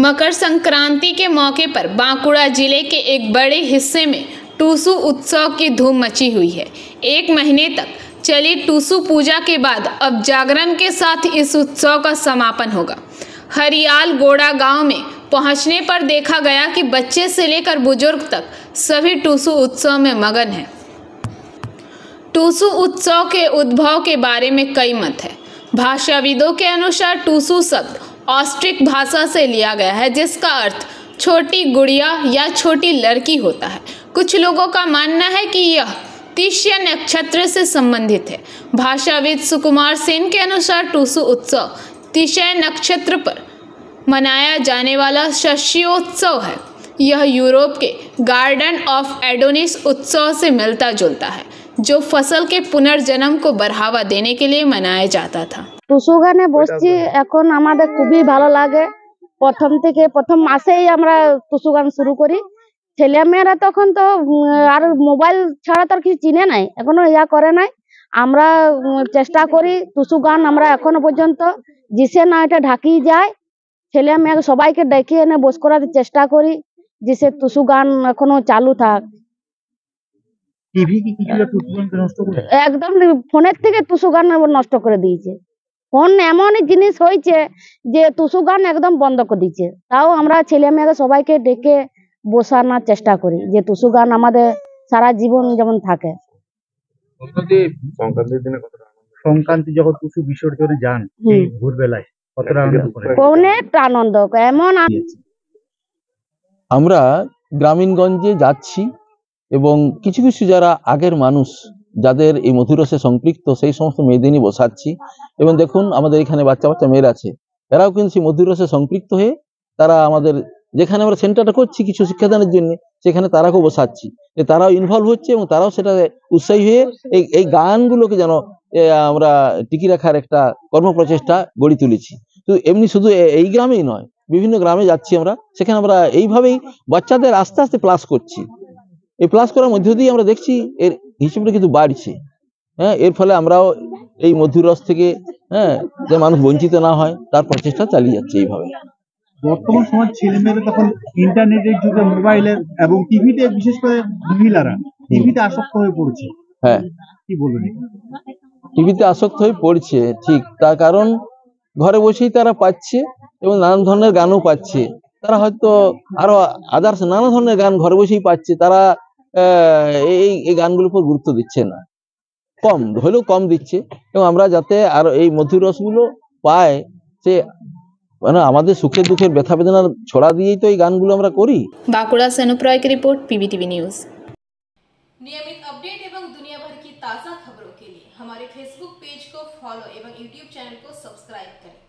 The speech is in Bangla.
मकर संक्रांति के मौके पर बांकुड़ा जिले के एक बड़े हिस्से में टूसू उत्सव की धूम मची हुई है। 1 महीने तक चली टूसू पूजा के बाद अब जागरण के साथ इस उत्सव का समापन होगा। हरियाल गोड़ा गांव में पहुंचने पर देखा गया कि बच्चे से लेकर बुजुर्ग तक सभी टूसू उत्सव में मगन हैं। टूसू उत्सव के उद्भव के बारे में कई मत है। भाषाविदों के अनुसार टूसू शब्द ऑस्ट्रिक भाषा से लिया गया है, जिसका अर्थ छोटी गुड़िया या छोटी लड़की होता है। कुछ लोगों का मानना है कि यह तिष्य नक्षत्र से संबंधित है। भाषाविद सुकुमार सेन के अनुसार टूसू उत्सव तिष्य नक्षत्र पर मनाया जाने वाला शस्योत्सव है। यह यूरोप के गार्डन ऑफ एडोनिस उत्सव से मिलता जुलता है, जो फसल के पुनर्जन्म को बढ़ावा देने के लिए मनाया जाता था। টুসু গানে বসছি এখন আমাদের খুবই ভালো লাগে। প্রথম মাসেই আমরা টুসু গান শুরু করি। ছেলেমেয়েরা তখন তো আর মোবাইল ছাড়া তো আর কিছু চিনে নাই, এখনো ইয়া করে নাই। আমরা চেষ্টা করি টুসু গান আমরা এখনো পর্যন্ত জিসে না এটা ঢাকি যায়, ছেলে মেয়ে সবাইকে ডেকে এনে বস করার চেষ্টা করি, জিসে টুসু গান এখনো চালু থাক। একদম ফোনের থেকে টুসু গান নষ্ট করে দিয়েছে। ফোন এমন জিনিস হয়েছে যে টুসু গান একদম বন্ধ করে দিয়েছে। তাও আমরা ছেলে মেয়েকে সবাইকে ডেকে বসানোর চেষ্টা করি যে টুসু গান আমাদের সারা জীবন যেমন থাকে। সংক্রান্তি যখন টুসু বিসর্জনে যান ভোরবেলায় কতটা আনন্দ করেন? অনেক আনন্দ। এমন আমরা গ্রামীণগঞ্জে যাচ্ছি এবং কিছু কিছু যারা আগের মানুষ যাদের এই মধুরসে সম্পৃক্ত সেই সমস্ত মেয়েদের নিয়ে বসাচ্ছি। এবং দেখুন আমাদের এখানে বাচ্চা বাচ্চা মেয়েরা আছে, এরাও কিন্তু সেই মধুরসে সম্পৃক্ত হয়ে তারা আমাদের যেখানে আমরা সেন্টারটা করছি কিছু শিক্ষাদানের জন্য, সেখানে তারাকেও বসাচ্ছি, যে তারাও ইনভলভ হচ্ছে এবং তারাও সেটা উৎসাহী হয়ে এই গানগুলোকে যেন আমরা টিকি রাখার একটা কর্মপ্রচেষ্টা গড়ে তুলেছি। তো এমনি শুধু এই গ্রামেই নয়, বিভিন্ন গ্রামে যাচ্ছি আমরা, সেখানে আমরা এইভাবেই বাচ্চাদের আস্তে আস্তে প্লাস করছি। এই প্লাস করার মধ্য দিয়ে আমরা দেখছি এর হিসেবটা কিন্তু বাড়ছে। এর ফলে আমরাও এই মধুর রস থেকে যে মানুষ বঞ্চিত না হয় তার প্রচেষ্টা চালিয়ে যাচ্ছে। এইভাবে বর্তমান সমাজ ছেলেমেয়েরা তখন ইন্টারনেটের যুগে মোবাইলের এবং টিভিতে, বিশেষ করে মহিলারা টিভিতে আসক্ত হয়ে পড়ছে। কি বলবেন? টিভিতে আসক্ত হয়ে পড়ছে ঠিক, তার কারণ ঘরে বসেই তারা পাচ্ছে এবং নানান ধরনের গানও পাচ্ছে। তারা হয়তো আরো আদার্স নানা ধরনের গান ঘরে বসেই পাচ্ছে, তারা এই গানগুলোর উপর গুরুত্ব দিচ্ছে না, কম হলেও কম দিচ্ছে। এবং আমরা যাতে আরো এই মধুর রসগুলো পাই, সে মানে আমাদের সুখের দুঃখের ব্যথা বেদনার ছড়া দিয়েই তো এই গানগুলো আমরা করি। बांकुड़ा से अनुप रॉय की रिपोर्ट, पीबीटीवी न्यूज। नियमित अपडेट एवं दुनिया भर की ताज़ा खबरों के लिए हमारे फेसबुक पेज को फॉलो एवं यूट्यूब चैनल को सब्सक्राइब करें।